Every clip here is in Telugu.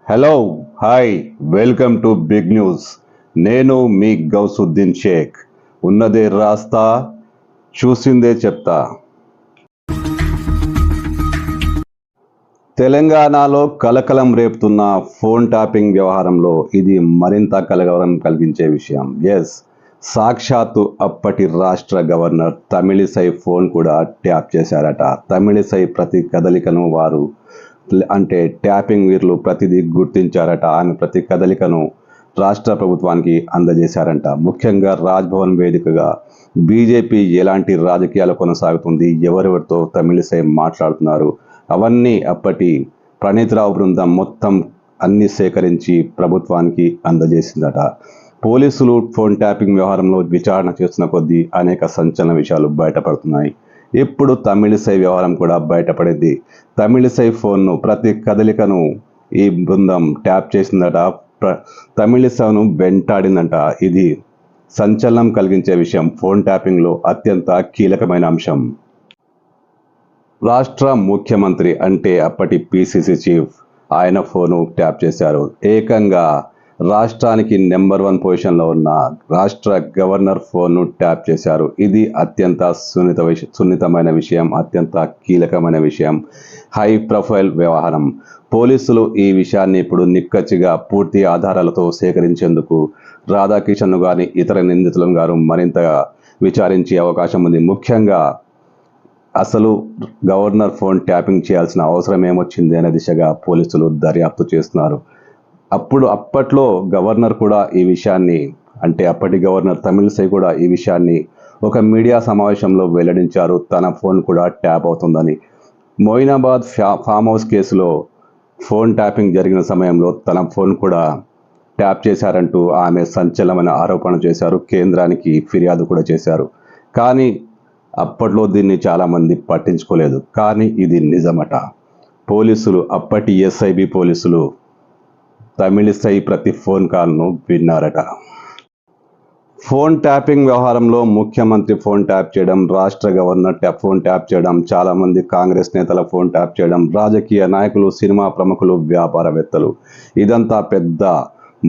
Hello hi welcome to big news. నేను మీ గౌసుద్దీన్ షేక్. ఉన్నదే రాస్తా, చూసిందే చెప్తా. తెలంగాణలో కలకలం రేపుతున్న ఫోన్ ట్యాపింగ్ వ్యవహారంలో ఇది మరింత కలకలం కలిగించే విషయం. సాక్షాత్తు అప్పటి రాష్ట్ర గవర్నర్ తమిళిసై ఫోన్ కూడా ట్యాప్ చేశారట. తమిళిసై ప్రతి కదలికను వారు అంటే ట్యాపింగ్ వీర్లు ప్రతిదీ గుర్తించారట. ఆమె ప్రతి కదలికను రాష్ట్ర ప్రభుత్వానికి అందజేశారంట. ముఖ్యంగా రాజ్భవన్ వేదికగా బీజేపీ ఎలాంటి రాజకీయాలు కొనసాగుతుంది, ఎవరెవరితో తమిళిసై మాట్లాడుతున్నారు, అవన్నీ అప్పటి ప్రణీత్రావు బృందం మొత్తం అన్ని సేకరించి ప్రభుత్వానికి అందజేసిందట. పోలీసులు ఫోన్ ట్యాపింగ్ వ్యవహారంలో విచారణ చేస్తున్న కొద్దీ అనేక సంచలన విషయాలు బయటపడుతున్నాయి. ఇప్పుడు తమిళిసై వ్యవహారం కూడా బయటపడింది. తమిళిసై ఫోన్ను ప్రతి కదలికను ఈ బృందం ట్యాప్ చేసిందట. తమిళిసైను వెంటాడిందంట. ఇది సంచలనం కలిగించే విషయం. ఫోన్ ట్యాపింగ్లో అత్యంత కీలకమైన అంశం. రాష్ట్ర ముఖ్యమంత్రి అంటే అప్పటి పిసిసి చీఫ్, ఆయన ఫోను ట్యాప్ చేశారు. ఏకంగా రాష్ట్రానికి నెంబర్ 1 పొజిషన్లో ఉన్న రాష్ట్ర గవర్నర్ ఫోన్ను ట్యాప్ చేశారు. ఇది అత్యంత సున్నితమైన విషయం, అత్యంత కీలకమైన విషయం, హై ప్రొఫైల్ వ్యవహారం. పోలీసులు ఈ విషయాన్ని ఇప్పుడు నిక్కచ్చిగా పూర్తి ఆధారాలతో సేకరించేందుకు రాధాకిషన్ను కానీ ఇతర నిందితులను గారు మరింతగా విచారించే అవకాశం ఉంది. ముఖ్యంగా అసలు గవర్నర్ ఫోన్ ట్యాపింగ్ చేయాల్సిన అవసరం ఏమొచ్చింది అనే దిశగా పోలీసులు దర్యాప్తు చేస్తున్నారు. అప్పట్లో గవర్నర్ కూడా ఈ విషయాన్ని, అంటే అప్పటి గవర్నర్ తమిళిసై కూడా ఈ విషయాన్ని ఒక మీడియా సమావేశంలో వెల్లడించారు. తన ఫోన్ కూడా ట్యాప్ అవుతుందని. మొయినాబాద్ ఫామ్ హౌస్ కేసులో ఫోన్ ట్యాపింగ్ జరిగిన సమయంలో తన ఫోన్ కూడా ట్యాప్ చేశారంటూ ఆమె సంచలనమైన ఆరోపణ చేశారు. కేంద్రానికి ఫిర్యాదు కూడా చేశారు. కానీ అప్పట్లో దీన్ని చాలామంది పట్టించుకోలేదు. కానీ ఇది నిజమట. పోలీసులు, అప్పటి ఎస్ఐబి పోలీసులు తమిళిసై ప్రతి ఫోన్ కాల్ను విన్నారట. ఫోన్ ట్యాపింగ్ వ్యవహారంలో ముఖ్యమంత్రి ఫోన్ ట్యాప్ చేయడం, రాష్ట్ర గవర్నర్ ఫోన్ ట్యాప్ చేయడం, చాలామంది కాంగ్రెస్ నేతల ఫోన్ ట్యాప్ చేయడం, రాజకీయ నాయకులు, సినిమా ప్రముఖులు, వ్యాపారవేత్తలు, ఇదంతా పెద్ద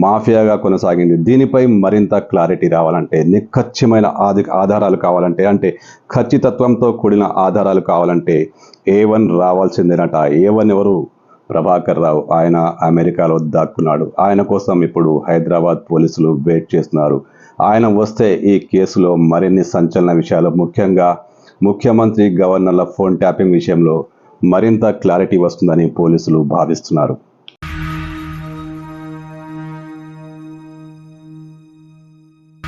మాఫియాగా కొనసాగింది. దీనిపై మరింత క్లారిటీ రావాలంటే, నిక్కచ్చిమైన ఆధారాలు కావాలంటే, అంటే ఖచ్చితత్వంతో కూడిన ఆధారాలు కావాలంటే A1 రావాల్సిందేనట. A1 ఎవరు? ప్రభాకర్ రావు. ఆయన అమెరికాలో దాక్కున్నాడు. ఆయన కోసం ఇప్పుడు హైదరాబాద్ పోలీసులు వెయిట్ చేస్తున్నారు. ఆయన వస్తే ఈ కేసులో మరిన్ని సంచలన విషయాలు, ముఖ్యంగా ముఖ్యమంత్రి, గవర్నర్ల ఫోన్ ట్యాపింగ్ విషయంలో మరింత క్లారిటీ వస్తుందని పోలీసులు భావిస్తున్నారు.